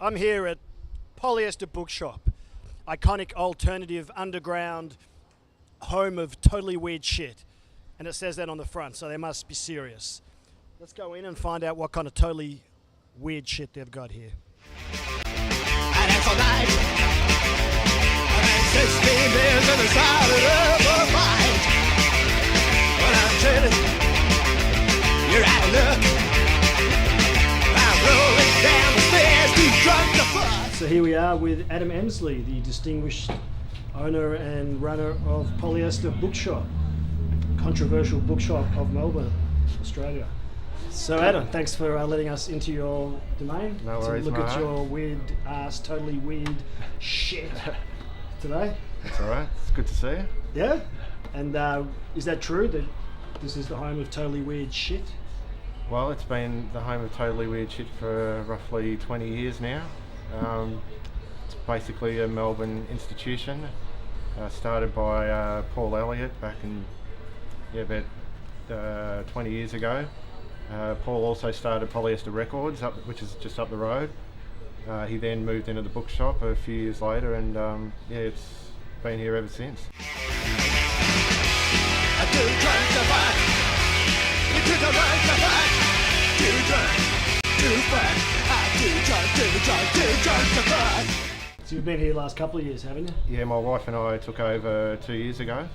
I'm here at Polyester Bookshop, iconic alternative underground home of totally weird shit. And it says that on the front, so they must be serious. Let's go in and find out what kind of totally weird shit they've got here. And it's all night. And 16 beers in the side of a fight. When I'm telling, you're out of luck. I'm rolling down the stairs, too drunk to fuck. So here we are with Adam Emsley, the distinguished owner and runner of Polyester Bookshop, controversial bookshop of Melbourne, Australia. So Adam, thanks for letting us into your domain. No worries, to look Maha. at your weird ass, totally weird shit today. That's all right. It's good to see you. Yeah? And is that true that this is the home of totally weird shit? Well, it's been the home of totally weird shit for roughly 20 years now. It's basically a Melbourne institution, started by Paul Elliott back in about 20 years ago. Paul also started Polyester Records, which is just up the road. He then moved into the bookshop a few years later, and it's been here ever since. I'm too drunk to fuck. You're too drunk to fuck. Too drunk to fuck. I'm too drunk to fuck. So you've been here the last couple of years, haven't you? Yeah, my wife and I took over 2 years ago,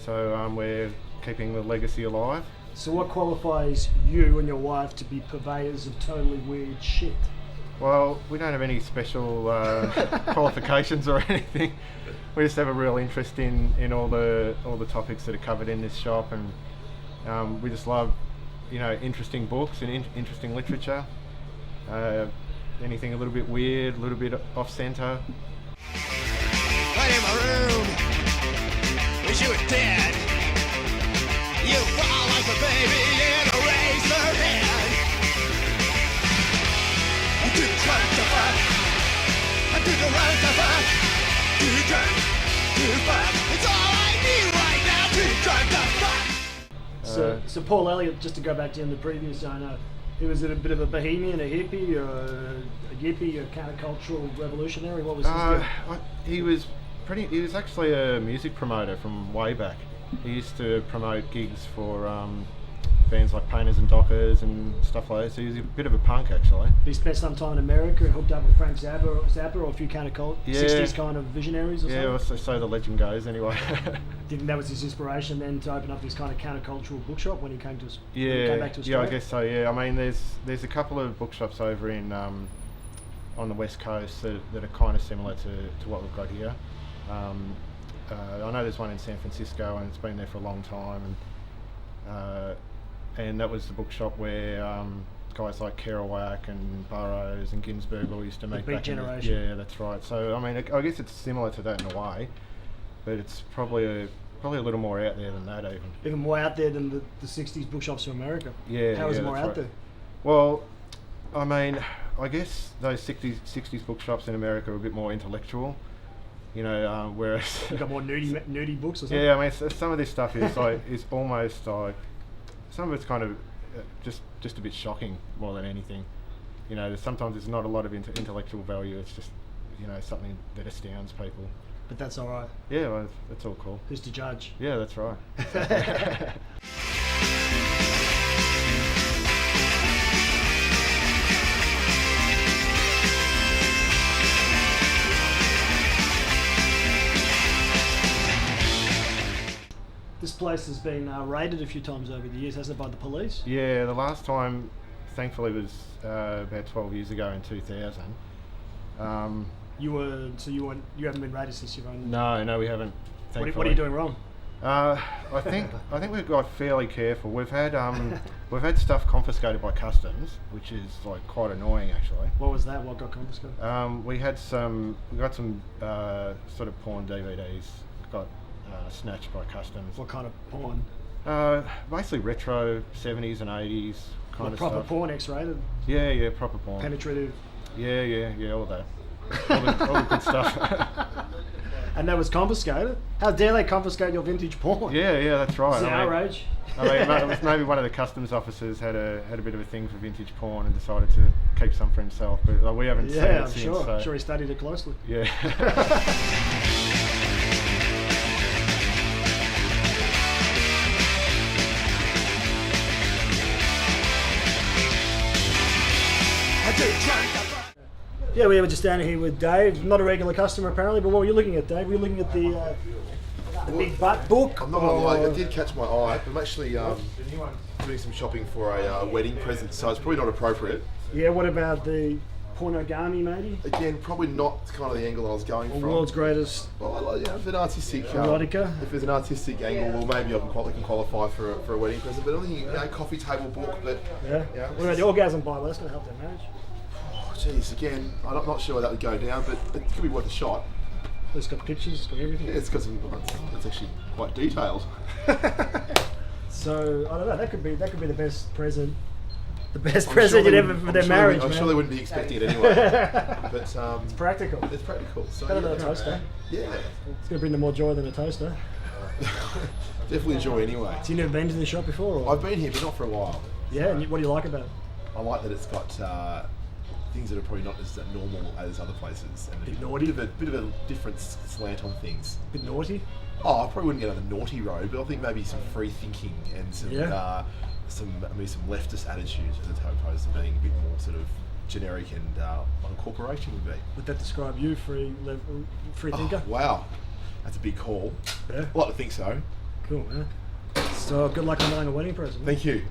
so we're keeping the legacy alive. So what qualifies you and your wife to be purveyors of totally weird shit? Well, we don't have any special qualifications or anything. We just have a real interest in all the topics that are covered in this shop, and we just love, interesting books and interesting literature. Anything a little bit weird, a little bit off centre. Right in my room. Wish you were dead. You fall like a baby in a razor head. I'm too drunk to fuck. I'm too drunk to fuck. Too drunk to fuck. It's all I need right now. Too drunk to fuck. So Paul Elliott, just to go back to the previous owner, he was a bit of a bohemian, a hippie, or a yippie, a countercultural revolutionary. What was his deal? He was actually a music promoter from way back. He used to promote gigs for bands like Painters and Dockers and stuff like that. So he was a bit of a punk, actually. He spent some time in America and hooked up with Frank Zappa or a few counterculture 60s kind of visionaries or something. Yeah, well, so the legend goes, anyway. Do you think that was his inspiration then to open up this kind of countercultural bookshop when he came to Yeah, when he came back to Australia? I guess so. Yeah, I mean, there's a couple of bookshops over in on the west coast that are kind of similar to what we've got here. I know there's one in San Francisco, and it's been there for a long time, and that was the bookshop where guys like Kerouac and Burroughs and Ginsberg all used to meet. The Beat back Generation. Yeah, that's right. So I mean, I guess it's similar to that in a way, but it's probably a little more out there than that even. Even more out there than the 60s bookshops from America. Yeah. How is yeah, it more that's out right. there? Well, I mean, I guess those 60s bookshops in America are a bit more intellectual. Whereas You got more nerdy books or something? yeah, I mean, some of this stuff is is almost like, some of it's kind of just a bit shocking more than anything. Sometimes there's not a lot of intellectual value. It's just something that astounds people. But that's all right. Yeah, well, that's all cool. Who's to judge? Yeah, that's right. This place has been raided a few times over the years, hasn't it, by the police? Yeah, the last time, thankfully, was about 12 years ago in 2000. You haven't been raided since you've owned. No, we haven't. What Thankfully. are you doing wrong? I think we've got fairly careful. We've had stuff confiscated by customs, which is like quite annoying actually. What was that? What got confiscated? We got some sort of porn DVDs got snatched by customs. What kind of porn? Basically retro 70s and 80s kind of proper stuff. porn, X-rated, Yeah, proper porn. penetrative. Yeah, all of that. All the good stuff. And that was confiscated. How dare they confiscate your vintage porn? Yeah, that's right. It's outrage. It was maybe one of the customs officers had a bit of a thing for vintage porn and decided to keep some for himself, but we haven't seen it I'm since. sure. So. I'm sure he studied it closely. Yeah. Yeah, we were just down here with Dave. Not a regular customer apparently, but what were you looking at, Dave? Were you looking at the big butt book? I'm not gonna lie, it did catch my eye. I'm actually doing some shopping for a wedding present, so it's probably not appropriate. Yeah, what about the pornogami, maybe? Again, probably not kind of the angle I was going Or from. world's greatest Well, if an artistic erotica? if there's an artistic angle, well, maybe I can qualify for a wedding present. But I think coffee table book. But Yeah. Yeah. What about the orgasm Bible? That's going to help their marriage. geez, again, I'm not sure where that would go down, but it could be worth a shot. It's got pictures, it's got everything. It's got some. It's actually quite detailed. So I don't know. That could be the best present. The best present you'd ever for their marriage. I'm man. sure they wouldn't be expecting it anyway. But It's practical. it's practical. So Better than a toaster. Yeah, It's going to bring them more joy than a toaster. definitely enjoy anyway. So you never been to this shop before? Or? I've been here, but not for a while. Yeah. And what do you like about it? I like that it's got things that are probably not as normal as other places, and Bit naughty? bit of a different slant on things. Bit naughty. Oh, I probably wouldn't get on the naughty road, but I think maybe some free thinking and some some leftist attitudes as opposed to being a bit more sort of generic and like a corporation would be. Would that describe you, free thinker? Oh, wow, that's a big call. Yeah. I like to think so. Cool, man. So good luck on buying a wedding present. Thank you.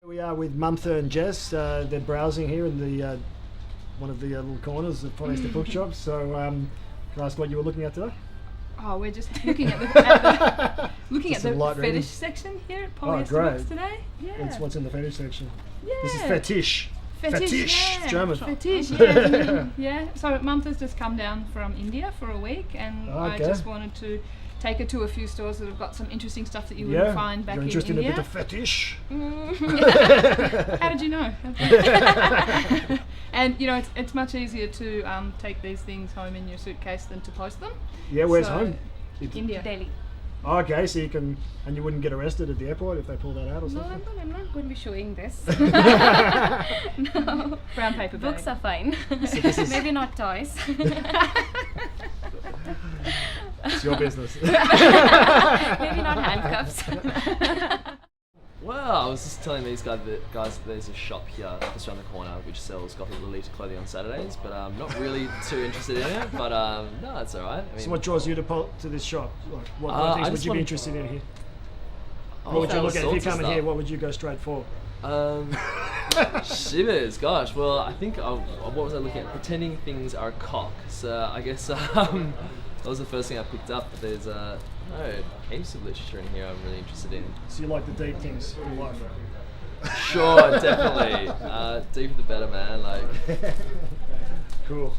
We are with Mumtha and Jess. They're browsing here in the one of the little corners of Polyester Bookshop. So can I ask what you were looking at today? Oh, we're just looking at the some light fetish reading. section here at Oh, Polyester great. Books today. Yeah. What's in the fetish section? Yeah. This is fetish. Fetish. Yeah. German. Fetish, yeah. Yeah. So Mumtha's just come down from India for a week, and I Okay. just wanted to take her to a few stores that have got some interesting stuff that you wouldn't find back You're in interested India. in a bit of fetish? How did you know? And you know, it's much easier to take these things home in your suitcase than to post them. Yeah, where's So, home? India. Delhi. Okay, so you can, and you wouldn't get arrested at the airport if they pull that out or No, something? I'm not going to be showing this. No. Brown paper bag. Books are fine. this is- Maybe not toys. It's your business. Maybe not handcuffs. Well, I was just telling these guys that there's a shop here just around the corner which sells Gothic elite clothing on Saturdays, but I'm not really too interested in it. But no, it's alright. I mean, So what draws you to this shop? Like, what I things would just you be want- interested in here? oh, What would you all look at if you sorts of come in stuff. here? What would you go straight for? Shivers, gosh. Well, I think what was I looking at? Pretending things are a cock. So I guess that was the first thing I picked up. But there's heaps of literature in here I'm really interested in. So you like the deep things in life? Sure, definitely. Deeper the better, man. Like, Cool.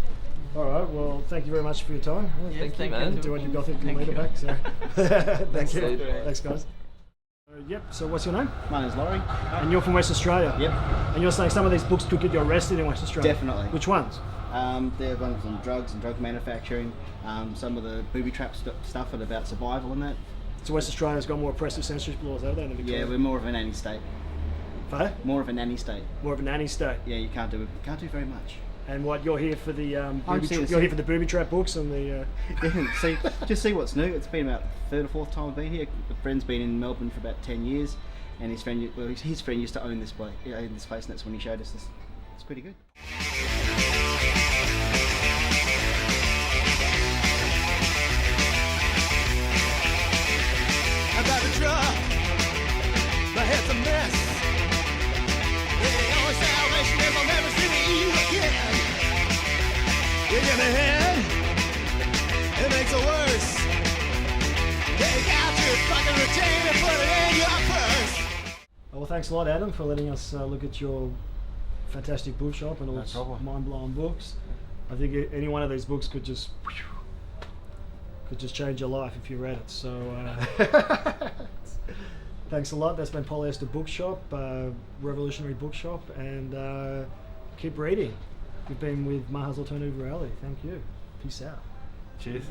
All right. Well, thank you very much for your time. thank you, man. Do what you've got in your leader pack. So, thank you. dude. Thanks, guys. Yep. So, what's your name? My name's Laurie. And you're from West Australia. Yep. And you're saying some of these books could get you arrested in West Australia. Definitely. Which ones? There are ones on drugs and drug manufacturing, some of the booby trap stuff and about survival and that. So West Australia's got more oppressive censorship laws, have they? Than Victoria? Yeah, we're more of a nanny state. Hey? More of a nanny state. More of a nanny state. Yeah, you can't do very much. And what you're here for the seeing you're here for the booby trap books and the. Yeah, see what's new. It's been about the third or fourth time I've been here. A friend's been in Melbourne for about 10 years, and his friend used to own this place, and that's when he showed us this. It's pretty good. I got the drug, my head's a mess. It ain't only salvation if I'll never see you again. You give me head, it makes it worse. Take out your fucking routine and put it in your purse. Well, thanks a lot, Adam, for letting us look at your fantastic bookshop and all its mind-blowing books. I think any one of these books could just change your life if you read it. So thanks a lot. That's been Polyester Bookshop, revolutionary bookshop, and keep reading. We've been with Maha's Alternative Reality. Thank you. Peace out. Cheers.